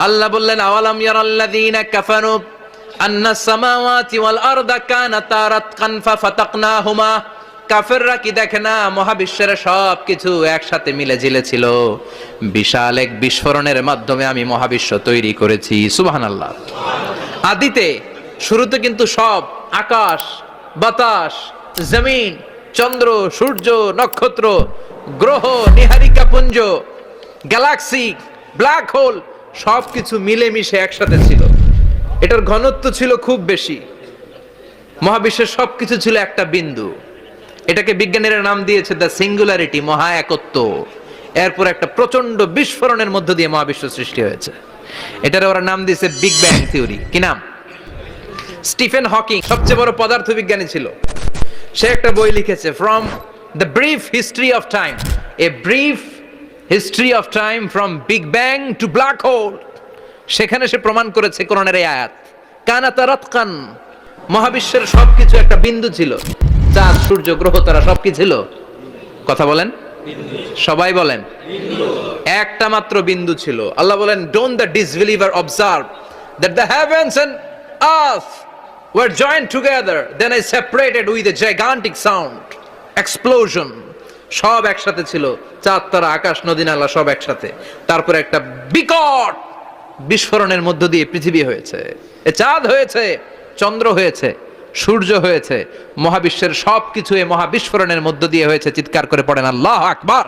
আল্লাহ বললেন, আওয়ালাম ইয়ারাল্লাযীনা কাফারু আন্নাস সামাওয়াতি ওয়াল আরদা কানাতা রাতকান ফাফাতাকনাহুমা। কাফেররা কি দেখে না মহাবিশ্বের সব কিছু একসাথে মিলে ঝিলে ছিল, বিশাল এক বিস্ফোরণের মাধ্যমে আমি মহাবিশ্ব তৈরি করেছি। সুবহানাল্লাহ। আদিতে শুরুতে কিন্তু সব আকাশ, বাতাস, জমিন, চন্দ্র, সূর্য, নক্ষত্র, গ্রহ, নীহারিকা পুঞ্জ, গ্যালাক্সি, ব্ল্যাক হোল সবকিছু মিলেমিশে একসাথে ছিল। এটার ঘনত্ব ছিল খুব বেশি। মহাবিশ্বের সবকিছু ছিল একটা বিন্দু। এটাকে বিজ্ঞানীরা নাম দিয়েছে দ্য সিঙ্গুলারিটি, মহা একত্ব। এরপর একটা প্রচন্ড বিস্ফোরণের মধ্য দিয়ে মহাবিশ্ব সৃষ্টি হয়েছে। এটার ওরা নাম দিয়েছে বিগ ব্যাং থিওরি। কি নাম? স্টিফেন হকিং সবচেয়ে বড় পদার্থবিজ্ঞানী ছিল। সে একটা বই লিখেছে, from the brief history of time, a brief history of time from big bang two black hole. সেখানে সে প্রমাণ করেছে কোরআনের এই আয়াত, কানাতা রাতকান, মহাবিশ্বের সবকিছু একটা বিন্দু ছিল। চাঁদ, সূর্য, গ্রহ, তারা সব কি ছিল? কথা বলেন, সবাই বলেন। একটা মাত্র বিন্দু ছিল। আল্লাহ বলেন, don't the disbeliever observe that the heavens and earth were joined together, then I separated with a gigantic sound, explosion. সব একসাথে ছিল, চাঁদ, তারা, আকাশ, নদী, নালা সব একসাথে। তারপরে একটা বিকট বিস্ফোরণের মধ্য দিয়ে পৃথিবী হয়েছে, এ চাঁদ হয়েছে, চন্দ্র হয়েছে, সূর্য হয়েছে, মহাবিশ্বের সবকিছু এই মহাবিস্ফোরণের মধ্য দিয়ে হয়েছে। চিৎকার করে পড়েন আল্লাহু আকবার।